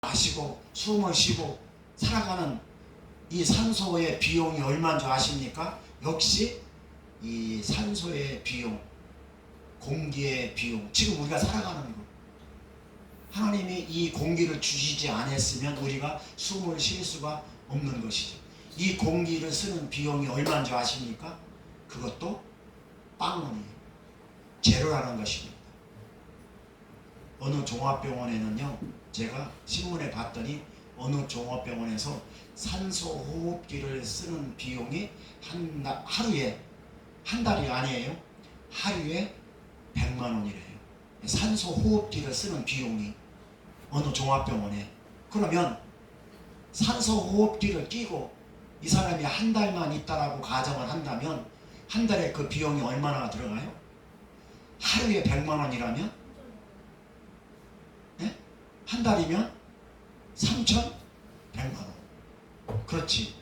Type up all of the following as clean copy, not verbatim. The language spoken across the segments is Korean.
마시고 숨을 쉬고 살아가는 이 산소의 비용이 얼마인 줄 아십니까? 역시 이 산소의 비용, 공기의 비용, 지금 우리가 살아가는 것, 하나님이 이 공기를 주시지 않았으면 우리가 숨을 쉴 수가 없는 것이죠. 이 공기를 쓰는 비용이 얼마인 줄 아십니까? 그것도 빵원이에요. 제로라는 것입니다. 어느 종합병원에는요, 제가 신문에 봤더니 어느 종합병원에서 산소 호흡기를 쓰는 비용이 하루에, 한 달이 아니에요, 하루에 100만 원이래요. 산소 호흡기를 쓰는 비용이 어느 종합병원에. 그러면 산소 호흡기를 끼고 이 사람이 한 달만 있다라고 가정을 한다면 한 달에 그 비용이 얼마나 들어가요? 하루에 100만 원이라면 네? 한 달이면 3,100만 원. 그렇지.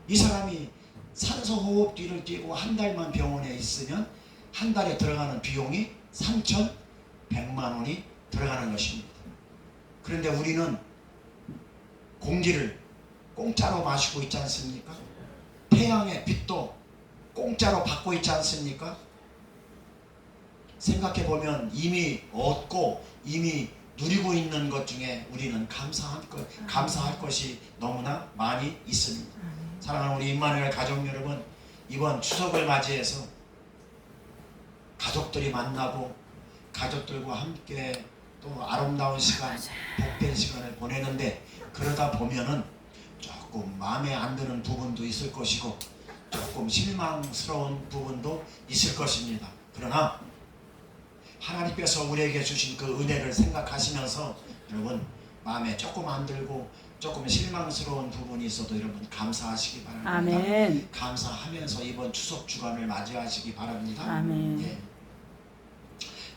이 사람이 산소 호흡기를 끼고 한 달만 병원에 있으면 한 달에 들어가는 비용이 3,100만 원이 들어가는 것입니다. 그런데 우리는 공기를 공짜로 마시고 있지 않습니까? 태양의 빛도 공짜로 받고 있지 않습니까? 생각해보면 이미 얻고 이미 누리고 있는 것 중에 우리는 감사할 것이 너무나 많이 있습니다. 사랑하는 우리 임마누엘 가족 여러분, 이번 추석을 맞이해서 가족들이 만나고 가족들과 함께 또 아름다운 시간, 복된 시간을 보내는데, 그러다 보면은 조금 마음에 안 드는 부분도 있을 것이고 조금 실망스러운 부분도 있을 것입니다. 그러나 하나님께서 우리에게 주신 그 은혜를 생각하시면서 여러분 마음에 조금 안 들고 조금 실망스러운 부분이 있어도 여러분 감사하시기 바랍니다. 아멘. 감사하면서 이번 추석 주간을 맞이하시기 바랍니다. 아멘. 예.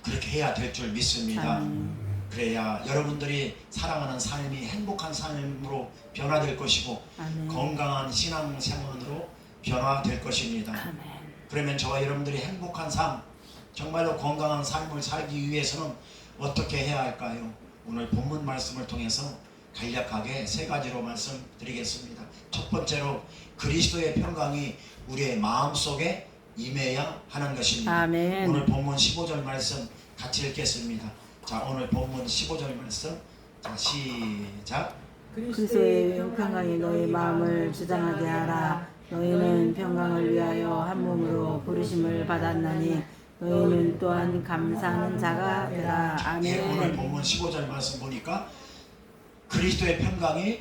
그렇게 해야 될 줄 믿습니다. 아멘. 그래야 여러분들이 살아가는 삶이 행복한 삶으로 변화될 것이고 아멘. 건강한 신앙생활으로 변화될 것입니다. 아멘. 그러면 저와 여러분들이 행복한 삶, 정말로 건강한 삶을 살기 위해서는 어떻게 해야 할까요? 오늘 본문 말씀을 통해서 간략하게 세 가지로 말씀드리겠습니다. 첫 번째로 그리스도의 평강이 우리의 마음속에 임해야 하는 것입니다. 아멘. 오늘 본문 15절 말씀 같이 읽겠습니다. 자, 오늘 본문 15절 말씀, 자, 시작. 그리스도의 평강이 너희 마음을 주장하게 하라. 너희는 평강을 위하여 한 몸으로 부르심을 받았나니 너희는 또한 감사하는 자가 되라. 예, 오늘 아멘. 본문 15절 말씀 보니까 그리스도의 평강이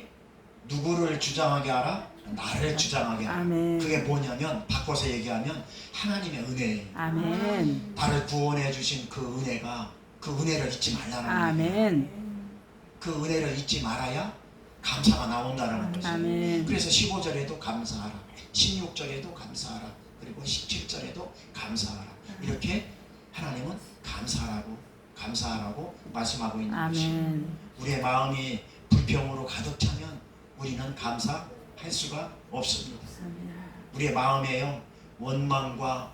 누구를 주장하게 하라? 나를 주장하게 하라. 아멘. 그게 뭐냐면 바꿔서 얘기하면 하나님의 은혜예요. 아멘. 나를 구원해 주신 그 은혜가, 그 은혜를 잊지 말라는 거예요. 아멘. 그 은혜를 잊지 말아야 감사가 나온다는 거죠. 아멘. 그래서 15절에도 감사하라, 16절에도 감사하라, 그리고 17절에도 감사하라. 이렇게 하나님은 감사하라고 말씀하고 있는 것이죠. 아멘. 우리의 마음이 불평으로 가득 차면 우리는 감사할 수가 없습니다. 우리의 마음에요, 원망과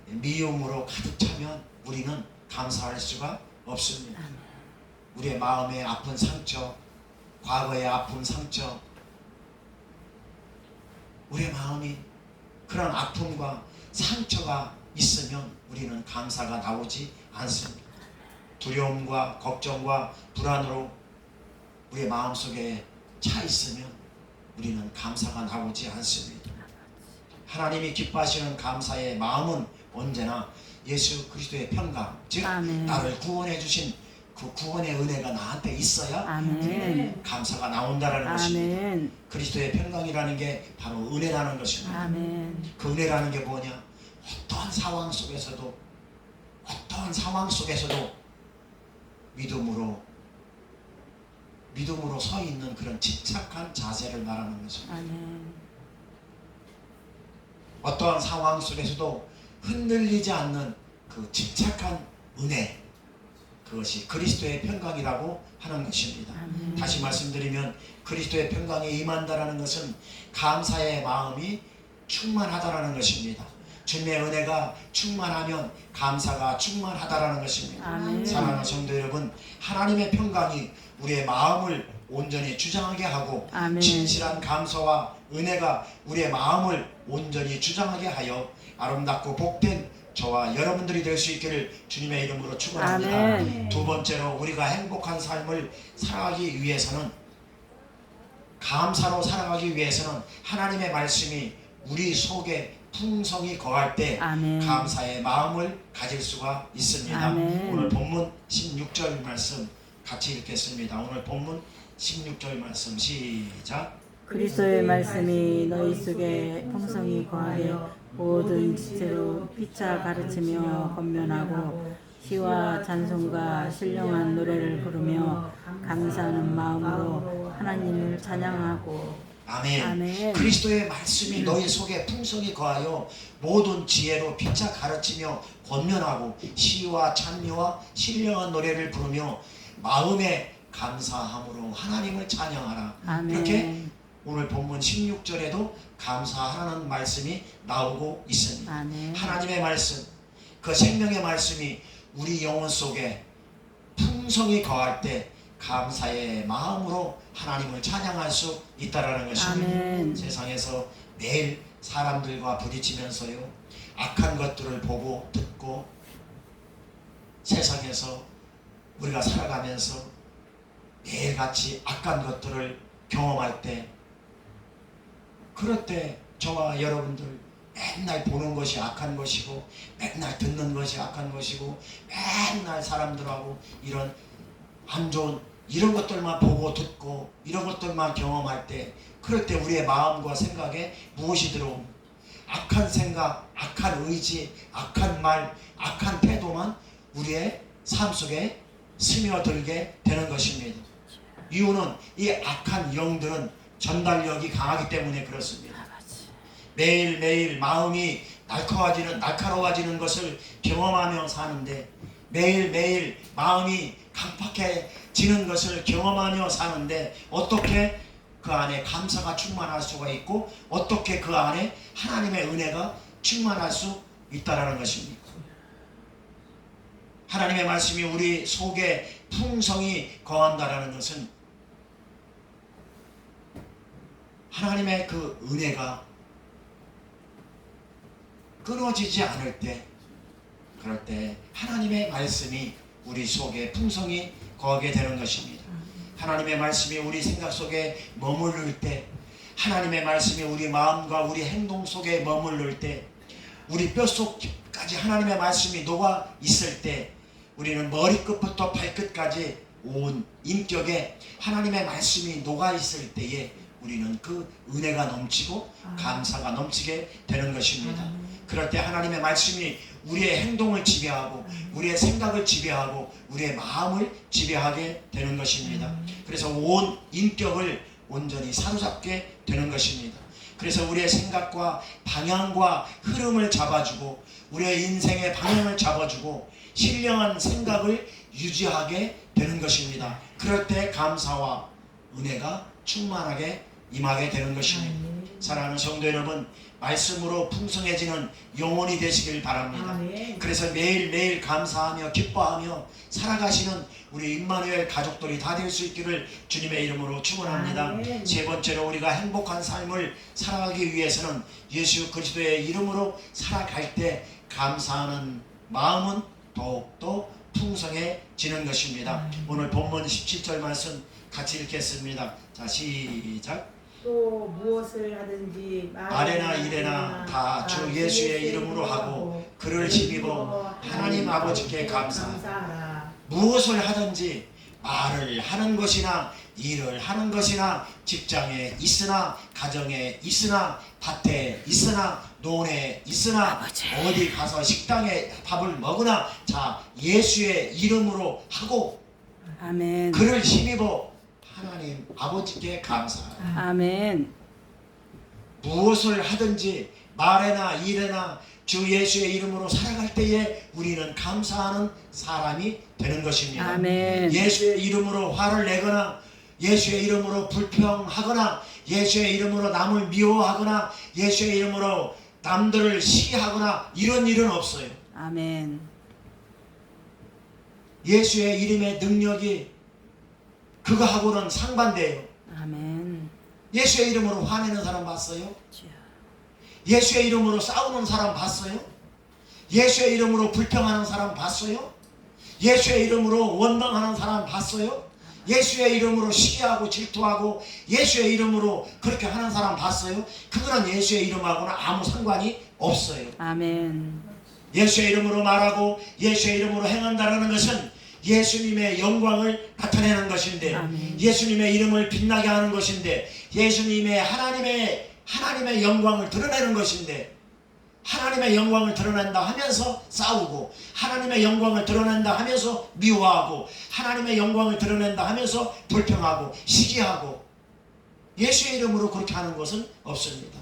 미움으로 가득 차면 우리는 감사할 수가 없습니다. 우리의 마음에 아픈 상처, 과거의 아픈 상처, 우리의 마음이 그런 아픔과 상처가 있으면 우리는 감사가 나오지 않습니다. 두려움과 걱정과 불안으로 우리의 마음속에 차 있으면 우리는 감사가 나오지 않습니다. 하나님이 기뻐하시는 감사의 마음은 언제나 예수 그리스도의 평강, 즉 아멘. 나를 구원해 주신 그 구원의 은혜가 나한테 있어야 아멘. 감사가 나온다라는 것입니다. 아멘. 그리스도의 평강이라는 게 바로 은혜라는 것입니다. 아멘. 그 은혜라는 게 뭐냐? 어떠한 상황 속에서도 믿음으로 서 있는 그런 집착한 자세를 말하는 것입니다. 아멘. 어떠한 상황 속에서도 흔들리지 않는 그 집착한 은혜, 그것이 그리스도의 평강이라고 하는 것입니다. 아멘. 다시 말씀드리면 그리스도의 평강이 임한다라는 것은 감사의 마음이 충만하다라는 것입니다. 주님의 은혜가 충만하면 감사가 충만하다라는 것입니다. 아멘. 사랑하는 성도 여러분, 하나님의 평강이 우리의 마음을 온전히 주장하게 하고 아멘. 진실한 감사와 은혜가 우리의 마음을 온전히 주장하게 하여 아름답고 복된 저와 여러분들이 될 수 있기를 주님의 이름으로 축원합니다. 아멘. 두 번째로 우리가 행복한 삶을 살아가기 위해서는 감사로 살아가기 위해서는 하나님의 말씀이 우리 속에 풍성히 거할 때 아멘. 감사의 마음을 가질 수가 있습니다. 아멘. 오늘 본문 16절 말씀 같이 읽겠습니다. 오늘 본문 16절 말씀 시작. 그리스도의 말씀이 너희 속에 풍성히 거하게 모든 지체로 피차 가르치며 권면하고 시와 찬송과 신령한 노래를 부르며 감사하는 마음으로 하나님을 찬양하고. 아멘. 아멘. 그리스도의 말씀이 너희 속에 풍성히 거하여 모든 지혜로 피차 가르치며 권면하고 시와 찬미와 신령한 노래를 부르며 마음에 감사함으로 하나님을 찬양하라. 아멘. 이렇게 오늘 본문 16절에도 감사하라는 말씀이 나오고 있습니다. 아멘. 하나님의 말씀, 그 생명의 말씀이 우리 영혼 속에 풍성히 거할 때 감사의 마음으로 하나님을 찬양할 수 있다라는 것입니다. 아멘. 세상에서 매일 사람들과 부딪히면서요, 악한 것들을 보고 듣고 세상에서 우리가 살아가면서 매일같이 악한 것들을 경험할 때, 그럴 때 저와 여러분들 맨날 보는 것이 악한 것이고 맨날 듣는 것이 악한 것이고 맨날 사람들하고 이런 안 좋은 이런 것들만 보고 듣고 이런 것들만 경험할 때, 그럴 때 우리의 마음과 생각에 무엇이 들어옵니까? 악한 생각, 악한 의지, 악한 말, 악한 태도만 우리의 삶 속에 스며들게 되는 것입니다. 이유는 이 악한 영들은 전달력이 강하기 때문에 그렇습니다. 매일매일 마음이 날카로워지는 것을 경험하며 사는데, 매일매일 마음이 강팍해지는 것을 경험하며 사는데 어떻게 그 안에 감사가 충만할 수가 있고 어떻게 그 안에 하나님의 은혜가 충만할 수 있다라는 것입니다. 하나님의 말씀이 우리 속에 풍성히 거한다라는 것은 하나님의 그 은혜가 끊어지지 않을 때, 그럴 때 하나님의 말씀이 우리 속에 풍성히 거하게 되는 것입니다. 하나님의 말씀이 우리 생각 속에 머무를 때, 하나님의 말씀이 우리 마음과 우리 행동 속에 머무를 때, 우리 뼛속까지 하나님의 말씀이 녹아 있을 때, 우리는 머리끝부터 발끝까지 온 인격에 하나님의 말씀이 녹아 있을 때에 우리는 그 은혜가 넘치고 감사가 넘치게 되는 것입니다. 그럴 때 하나님의 말씀이 우리의 행동을 지배하고 우리의 생각을 지배하고 우리의 마음을 지배하게 되는 것입니다. 그래서 온 인격을 온전히 사로잡게 되는 것입니다. 그래서 우리의 생각과 방향과 흐름을 잡아주고 우리의 인생의 방향을 잡아주고 신령한 생각을 유지하게 되는 것입니다. 그럴 때 감사와 은혜가 충만하게 임하게 되는 것입니다. 사랑하는 성도 여러분, 말씀으로 풍성해지는 영혼이 되시길 바랍니다. 그래서 매일매일 감사하며 기뻐하며 살아가시는 우리 임마누엘 가족들이 다 될 수 있기를 주님의 이름으로 축원합니다. 세 번째로 우리가 행복한 삶을 살아가기 위해서는 예수 그리스도의 이름으로 살아갈 때 감사하는 마음은 더욱더 풍성해지는 것입니다. 오늘 본문 17절 말씀 같이 읽겠습니다. 자, 시작. 또 무엇을 하든지 말에나 일에나 다 주 예수의 이름으로 하고 그를 힘입어 하나님 아버지께 감사하라. 무엇을 하든지 말을 하는 것이나 일을 하는 것이나 직장에 있으나 가정에 있으나 밭에 있으나 논에 있으나 어디 가서 식당에 밥을 먹으나 자 예수의 이름으로 하고 아멘. 그를 힘입어 하나님 아버지께 감사하라. 아멘. 무엇을 하든지 말에나 일에나 주 예수의 이름으로 살아갈 때에 우리는 감사하는 사람이 되는 것입니다. 아멘. 예수의 이름으로 화를 내거나 예수의 이름으로 불평하거나 예수의 이름으로 남을 미워하거나 예수의 이름으로 남들을 시기하거나 이런 일은 없어요. 아멘. 예수의 이름의 능력이 그거하고는 상반돼요. 아멘. 예수의 이름으로 화내는 사람 봤어요? 주여. 예수의 이름으로 싸우는 사람 봤어요? 예수의 이름으로 불평하는 사람 봤어요? 예수의 이름으로 원망하는 사람 봤어요? 예수의 이름으로 시기하고 질투하고 예수의 이름으로 그렇게 하는 사람 봤어요? 그거는 예수의 이름하고는 아무 상관이 없어요. 아멘. 예수의 이름으로 말하고 예수의 이름으로 행한다는 것은 예수님의 영광을 나타내는 것인데, 아멘. 예수님의 이름을 빛나게 하는 것인데, 예수님의 하나님의 영광을 드러내는 것인데, 하나님의 영광을 드러낸다 하면서 싸우고, 하나님의 영광을 드러낸다 하면서 미워하고, 하나님의 영광을 드러낸다 하면서 불평하고 시기하고, 예수의 이름으로 그렇게 하는 것은 없습니다.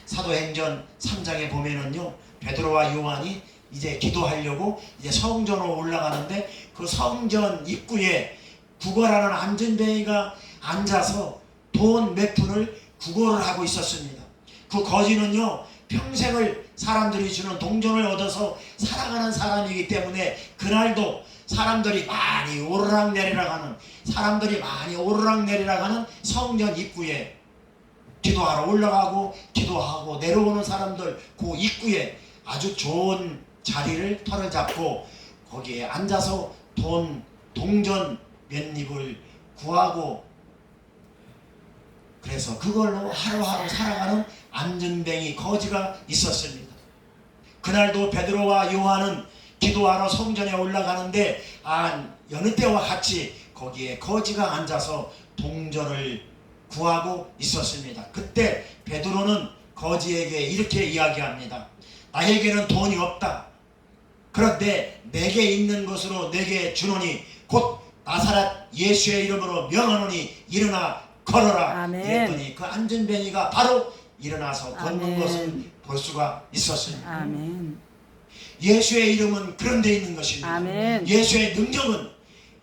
사도행전 3장에 보면은요, 베드로와 요한이 이제 기도하려고 이제 성전으로 올라가는데, 그 성전 입구에 구걸하는 안전뱅이가 앉아서 돈 몇 푼을 구걸을 하고 있었습니다. 그 거지는요, 평생을 사람들이 주는 동전을 얻어서 살아가는 사람이기 때문에 그날도 사람들이 많이 오르락내리락 하는 성전 입구에 기도하러 올라가고 기도하고 내려오는 사람들 그 입구에 아주 좋은 자리를 털을 잡고 거기에 앉아서 동전 몇 입을 구하고, 그래서 그걸로 하루하루 살아가는 안전뱅이 거지가 있었습니다. 그날도 베드로와 요한은 기도하러 성전에 올라가는데 여느 때와 같이 거기에 거지가 앉아서 동전을 구하고 있었습니다. 그때 베드로는 거지에게 이렇게 이야기합니다. 나에게는 돈이 없다. 그런데 내게 있는 것으로 내게 주노니 곧 나사렛 예수의 이름으로 명하노니 일어나 걸어라. 아멘. 그랬더니 그 안전뱅이가 바로 일어나서 걷는 아멘. 것을 볼 수가 있었습니다. 아멘. 예수의 이름은 그런 데 있는 것입니다. 아멘. 예수의 능력은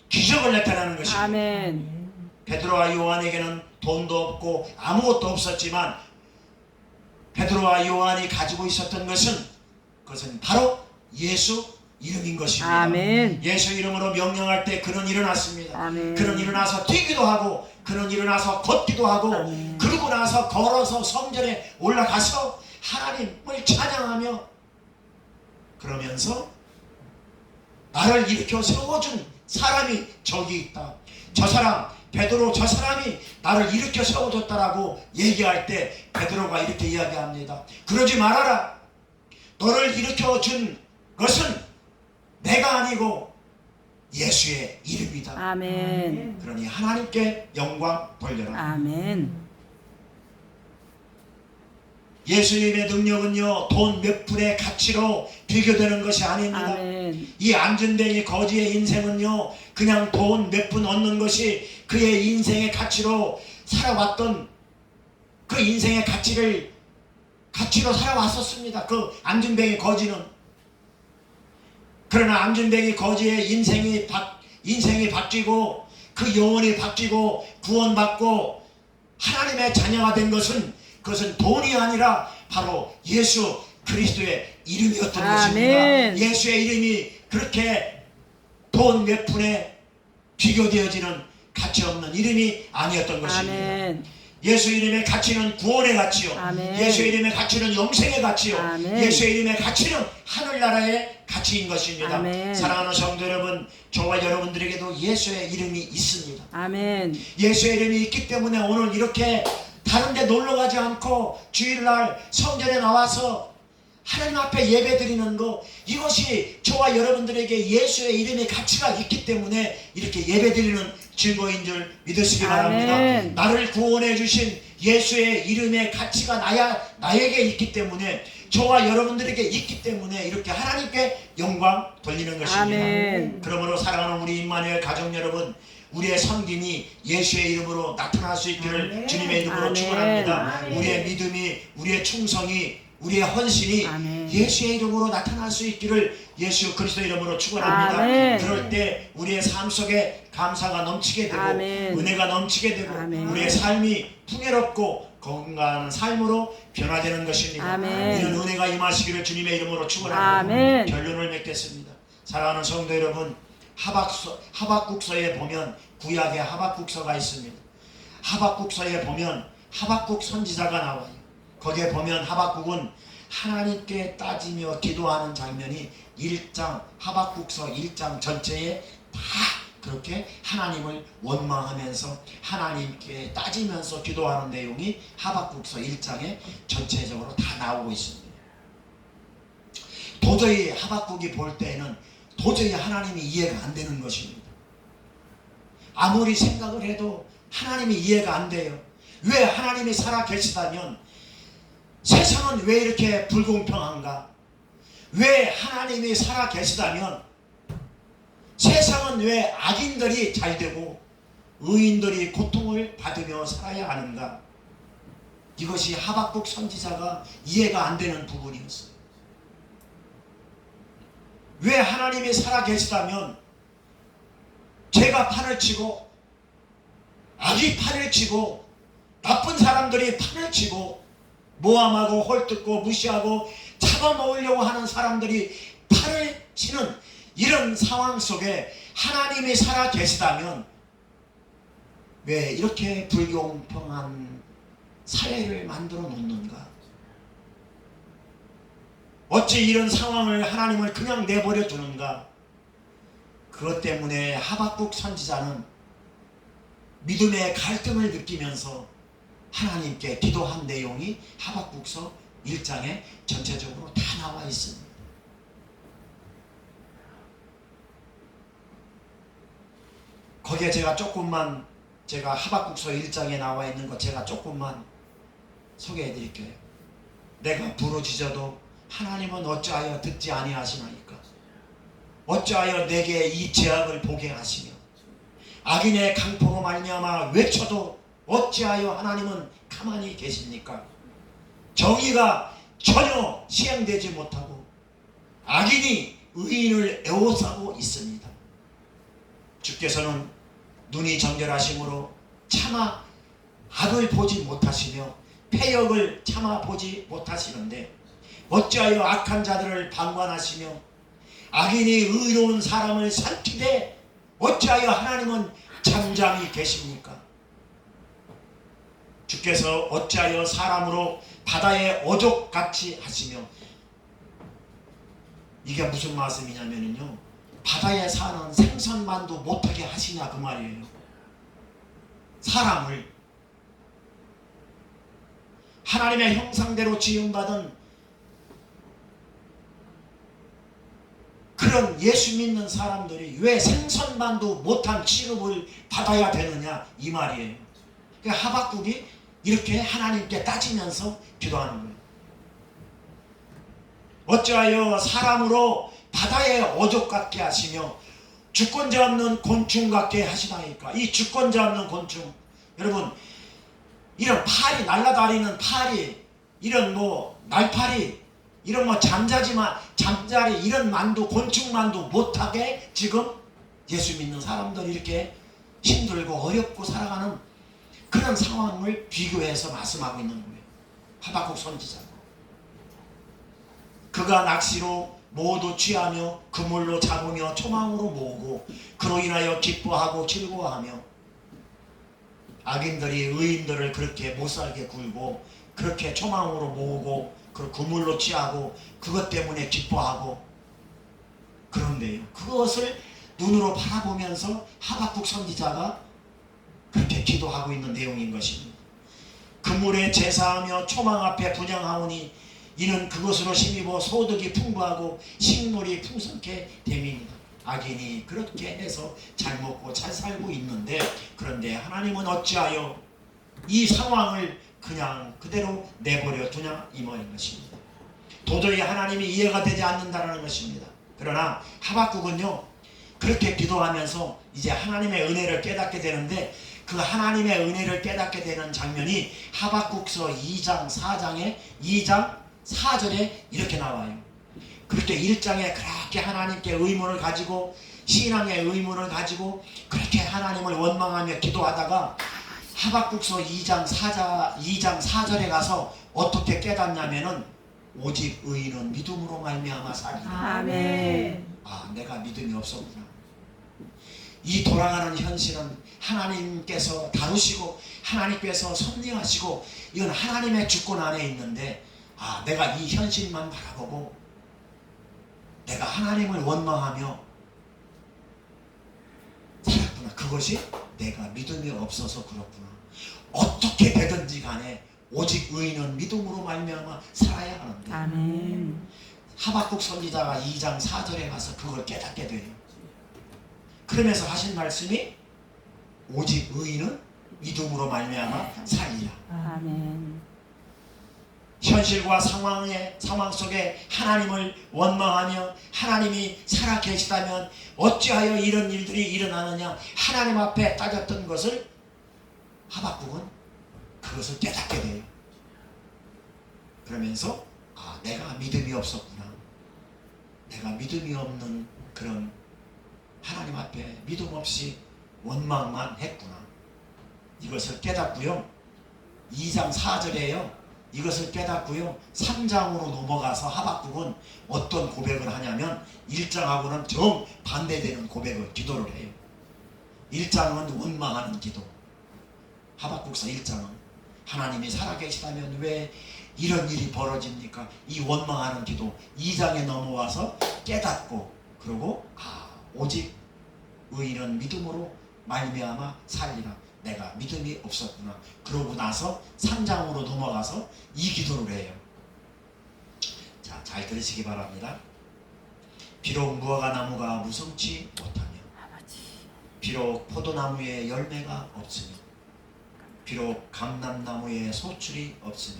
기적을 나타내는 것입니다. 아멘. 베드로와 요한에게는 돈도 없고 아무것도 없었지만 베드로와 요한이 가지고 있었던 그것은 바로 예수 이름인 것입니다. 아멘. 예수 이름으로 명령할 때 그는 일어났습니다. 아멘. 그는 일어나서 뛰기도 하고 그는 일어나서 걷기도 하고, 아멘. 그러고 나서 걸어서 성전에 올라가서 하나님을 찬양하며 그러면서 나를 일으켜 세워준 사람이 저기 있다. 저 사람 베드로 저 사람이 나를 일으켜 세워줬다라고 얘기할 때 베드로가 이렇게 이야기합니다. 그러지 말아라. 너를 일으켜 준 것은 내가 아니고 예수의 이름이다. 아멘. 그러니 하나님께 영광 돌려라. 아멘. 예수님의 능력은요, 돈 몇 푼의 가치로 비교되는 것이 아닙니다. 아멘. 이 안전뱅이 거지의 인생은요, 그냥 돈 몇 푼 얻는 것이 그의 인생의 가치로 살아왔던 그 인생의 가치로 살아왔었습니다. 그 안전뱅이 거지는. 그러나 안전뱅이 거지의 인생이 바뀌고 그 영혼이 바뀌고 구원받고 하나님의 자녀가 된 그것은 돈이 아니라 바로 예수 그리스도의 이름이었던 아멘. 것입니다. 예수의 이름이 그렇게 돈 몇 푼에 비교되어지는 가치 없는 이름이 아니었던 것입니다. 아멘. 예수 이름의 가치는 구원의 가치요. 아멘. 예수 이름의 가치는 영생의 가치요. 아멘. 예수 이름의 가치는 하늘나라의 가치인 것입니다. 아멘. 사랑하는 성도 여러분, 저와 여러분들에게도 예수의 이름이 있습니다. 아멘. 예수의 이름이 있기 때문에 오늘 이렇게 다른 데 놀러 가지 않고 주일날 성전에 나와서 하나님 앞에 예배 드리는 거, 이것이 저와 여러분들에게 예수의 이름의 가치가 있기 때문에 이렇게 예배 드리는 증거인 줄 믿으시기 바랍니다. 아멘. 나를 구원해 주신 예수의 이름의 가치가 나에게 있기 때문에, 저와 여러분들에게 있기 때문에 이렇게 하나님께 영광 돌리는 것입니다. 아멘. 그러므로 사랑하는 우리 임마누엘 가족 여러분, 우리의 섬김이 예수의 이름으로 나타날 수 있기를 아멘. 주님의 이름으로 아멘. 축원합니다. 아멘. 우리의 믿음이, 우리의 충성이, 우리의 헌신이 아멘. 예수의 이름으로 나타날 수 있기를 예수 그리스도 이름으로 축원합니다. 아멘. 그럴 때 우리의 삶 속에 감사가 넘치게 되고 아멘. 은혜가 넘치게 되고 아멘. 우리의 삶이 풍요롭고 건강한 삶으로 변화되는 것입니다. 아멘. 이런 은혜가 임하시기를 주님의 이름으로 축원합니다. 아멘. 결론을 맺겠습니다. 사랑하는 성도 여러분, 하박국서에 보면 구약의 하박국서가 있습니다. 하박국서에 보면 하박국 선지자가 나와요. 거기에 보면 하박국은 하나님께 따지며 기도하는 장면이 하박국서 1장 전체에 다 그렇게 하나님을 원망하면서 하나님께 따지면서 기도하는 내용이 하박국서 1장에 전체적으로 다 나오고 있습니다. 도저히 하박국이 볼 때에는 도저히 하나님이 이해가 안 되는 것입니다. 아무리 생각을 해도 하나님이 이해가 안 돼요. 왜 하나님이 살아 계시다면 세상은 왜 이렇게 불공평한가? 왜 하나님이 살아 계시다면 세상은 왜 악인들이 잘되고 의인들이 고통을 받으며 살아야 하는가? 이것이 하박국 선지자가 이해가 안 되는 부분이었어요. 왜 하나님이 살아 계시다면 죄가 판을 치고 악이 판을 치고 나쁜 사람들이 판을 치고 모함하고 헐뜯고 무시하고 잡아먹으려고 하는 사람들이 판을 치는 이런 상황 속에 하나님이 살아 계시다면 왜 이렇게 불공평한 사회를 만들어 놓는가? 어찌 이런 상황을 하나님을 그냥 내버려 두는가? 그것 때문에 하박국 선지자는 믿음의 갈등을 느끼면서 하나님께 기도한 내용이 하박국서 1장에 전체적으로 다 나와 있습니다. 거기에 제가 하박국서 1장에 나와 있는 거 제가 조금만 소개해 드릴게요. 내가 부르짖어도 하나님은 어찌하여 듣지 아니하시나이까? 어찌하여 내게 이 죄악을 보게 하시며 악인의 강포로 말미암아 외쳐도 어찌하여 하나님은 가만히 계십니까? 정의가 전혀 시행되지 못하고 악인이 의인을 애워싸고 있습니다. 주께서는 눈이 정결하심으로 차마 악을 보지 못하시며 패역을 참아 보지 못하시는데 어찌하여 악한 자들을 방관하시며 악인이 의로운 사람을 살피되 어찌하여 하나님은 잠잠히 계십니까? 주께서 어찌하여 사람으로 바다의 어족같이 하시며, 이게 무슨 말씀이냐면요, 바다에 사는 생선만도 못하게 하시냐 그 말이에요. 사람을 하나님의 형상대로 지음받은 그런 예수 믿는 사람들이 왜 생선만도 못한 취급을 받아야 되느냐 이 말이에요. 그러니까 하박국이 이렇게 하나님께 따지면서 기도하는 거예요. 어찌하여 사람으로 바다의 어족 같게 하시며 주권자 없는 곤충 같게 하시나이까? 이 주권자 없는 곤충, 여러분, 이런 파리, 날아다니는 파리, 이런 날파리, 이런 잠자리 이런 곤충만도 못하게 지금 예수 믿는 사람들이 이렇게 힘들고 어렵고 살아가는 그런 상황을 비교해서 말씀하고 있는 거예요. 하박국 선지자. 그가 낚시로 모두 취하며 그물로 잡으며 초망으로 모으고 그로 인하여 기뻐하고 즐거워하며, 악인들이 의인들을 그렇게 못살게 굴고 그렇게 초망으로 모으고 그 그물로 취하고 그것 때문에 기뻐하고, 그런데요, 그것을 눈으로 바라보면서 하박국 선지자가 그렇게 기도하고 있는 내용인 것입니다. 그물에 제사하며 초망 앞에 분향하오니 이는 그것으로 힘입어 소득이 풍부하고 식물이 풍성케 됨이니라. 악인이 그렇게 해서 잘 먹고 잘 살고 있는데, 그런데 하나님은 어찌하여 이 상황을 그냥 그대로 내버려 두냐 이 말인 것입니다. 도저히 하나님이 이해가 되지 않는다는 것입니다. 그러나 하박국은요, 그렇게 기도하면서 이제 하나님의 은혜를 깨닫게 되는데, 그 하나님의 은혜를 깨닫게 되는 장면이 하박국서 2장 4절에 이렇게 나와요. 그렇게 1장에 그렇게 하나님께 의문을 가지고, 신앙의 의문을 가지고 그렇게 하나님을 원망하며 기도하다가 하박국서 2장 4절에 가서 어떻게 깨닫냐면은, 오직 의인은 믿음으로 말미암아 살리라. 아멘. 아, 내가 믿음이 없었구나. 이 돌아가는 현실은 하나님께서 다루시고 하나님께서 섭리하시고 이건 하나님의 주권 안에 있는데, 내가 이 현실만 바라보고 내가 하나님을 원망하며 살았구나. 그것이 내가 믿음이 없어서 그렇구나. 어떻게 되든지 간에 오직 의인은 믿음으로 말미암아 살아야 하는데, 아멘. 하박국 선지자가 2장 4절에 가서 그걸 깨닫게 돼요. 그러면서 하신 말씀이 오직 의인은 믿음으로 말미암아 살리라. 아멘. 현실과 상황 속에 하나님을 원망하며 하나님이 살아계시다면 어찌하여 이런 일들이 일어나느냐, 하나님 앞에 따졌던 것을 하박국은 그것을 깨닫게 돼요. 그러면서 내가 믿음이 없었구나. 내가 믿음이 없는 그런 하나님 앞에 믿음 없이 원망만 했구나. 이것을 깨닫고요. 2장 4절에요. 이것을 깨닫고요. 3장으로 넘어가서 하박국은 어떤 고백을 하냐면 1장하고는 정반대되는 고백을 기도를 해요. 1장은 원망하는 기도. 하박국서 1장은 하나님이 살아계시다면 왜 이런 일이 벌어집니까? 이 원망하는 기도. 2장에 넘어와서 깨닫고, 그리고 오직 의인은 믿음으로 말미암아 살리라. 내가 믿음이 없었구나. 그러고 나서 3장으로 넘어가서 이 기도를 해요. 자, 잘 들으시기 바랍니다. 비록 무화과 나무가 무성치 못하며, 비록 포도나무에 열매가 없으며, 비록 감람나무에 소출이 없으며,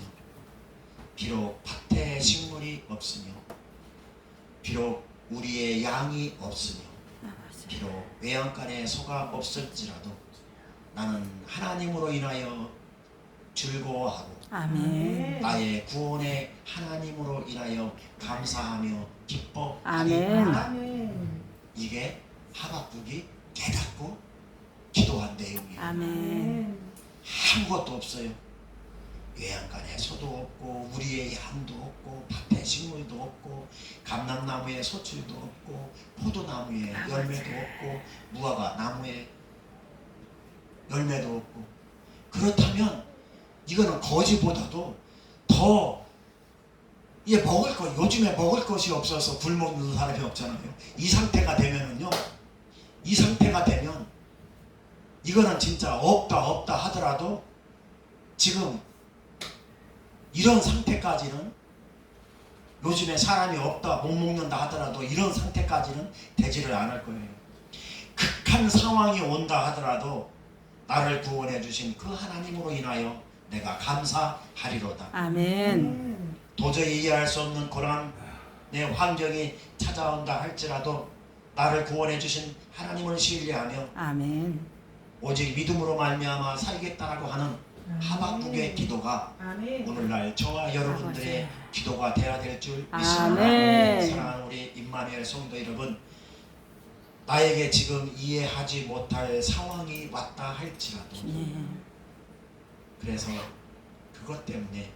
비록 밭에 식물이 없으며, 비록 우리의 양이 없으며, 비록 외양간에 소가 없을지라도 나는 하나님으로 인하여 즐거워하고 아멘. 나의 구원의 하나님으로 인하여 감사하며 기뻐하리로다. 아멘. 아멘. 이게 하박국이 깨닫고 기도한 내용이에요. 아멘. 아무것도 없어요. 외양간에 소도 없고 우리의 양도 없고 밭에 식물도 없고 감람나무에 소출도 없고 포도나무에 열매도 없고 무화과 나무에 열매도 없고, 그렇다면 이거는 거지보다도 더 먹을 것, 요즘에 먹을 것이 없어서 굶먹는 사람이 없잖아요. 이 상태가 되면은요, 이 상태가 되면 이거는 진짜 없다 하더라도 지금 이런 상태까지는, 요즘에 사람이 없다 못 먹는다 하더라도 이런 상태까지는 되지를 않을 거예요. 극한 상황이 온다 하더라도 나를 구원해 주신 그 하나님으로 인하여 내가 감사하리로다. 아멘. 도저히 이해할 수 없는 고난의 환경이 찾아온다 할지라도 나를 구원해 주신 하나님을 신뢰하며 아멘. 오직 믿음으로 말미암아 살겠다라고 하는 하박국의 기도가 아멘. 오늘날 저와 여러분들의 기도가 되어야 될 줄 믿습니다. 아멘. 사랑하는 우리 임마누엘 성도 여러분, 나에게 지금 이해하지 못할 상황이 왔다 할지라도, 그래서 그것 때문에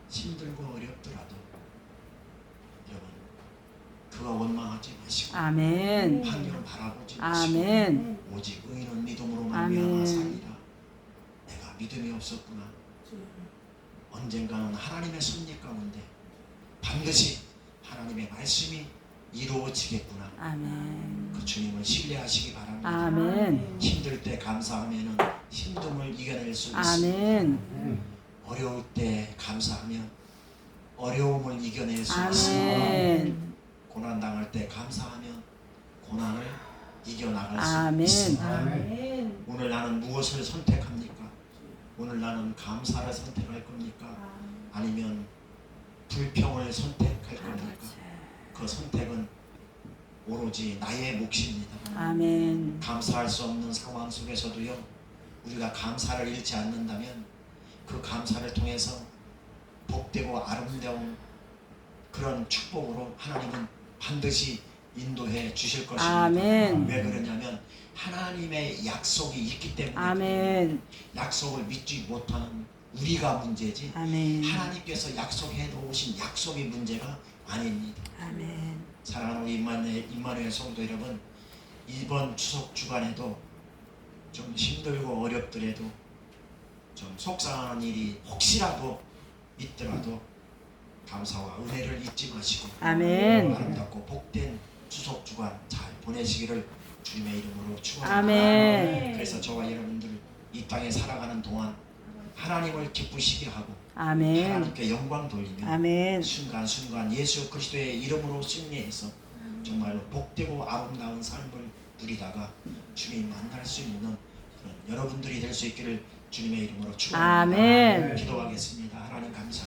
힘들고 어렵더라도 여러분 그거 원망하지 마시고 아멘. 환경을 바라보지 마시고 아멘. 오직 의인은 믿음으로 말미암아 아멘. 살리라. 내가 믿음이 없었구나. 언젠가는 하나님의 섭리 가운데 반드시 하나님의 말씀이 이루어지겠구나. 아멘. 그 주님을 신뢰하시기 바랍니다. 아멘. 힘들 때 감사하면 힘듦을 이겨낼 수 있습니다. 아멘. 어려울 때 감사하면 어려움을 이겨낼 수 있습니다. 아멘. 고난 당할 때 감사하면 고난을 이겨나갈 수 아멘. 있습니다. 아멘. 오늘 나는 무엇을 선택합니까? 오늘 나는 감사를 선택할 겁니까? 아니면 불평을 선택할 겁니까? 그 선택은 오로지 나의 몫입니다. 아멘. 감사할 수 없는 상황 속에서도요, 우리가 감사를 잃지 않는다면 그 감사를 통해서 복되고 아름다운 그런 축복으로 하나님은 반드시 인도해 주실 것입니다. 아멘. 왜 그러냐면 하나님의 약속이 있기 때문에. 아멘. 약속을 믿지 못하는 우리가 문제지 아멘. 하나님께서 약속해 놓으신 약속이 문제가 아닙니다. 아멘. 사랑하는 우리 임마누엘 성도 여러분, 이번 추석 주간에도 좀 힘들고 어렵더라도 좀 속상한 일이 혹시라도 있더라도 감사와 은혜를 잊지 마시고 아멘. 아름답고 복된 추석 주간 잘 보내시기를 주님의 이름으로 축원합니다. 아멘. 그래서 저와 여러분들 이 땅에 살아가는 동안 하나님을 기쁘시게 하고 아멘. 하나님께 영광 돌리며 아멘. 순간순간 예수 그리스도의 이름으로 승리해서 정말로 복되고 아름다운 삶을 누리다가 주님 만날 수 있는 그런 여러분들이 될 수 있기를 주님의 이름으로 축원합니다. 아멘. 기도하겠습니다. 하나님 감사합니다.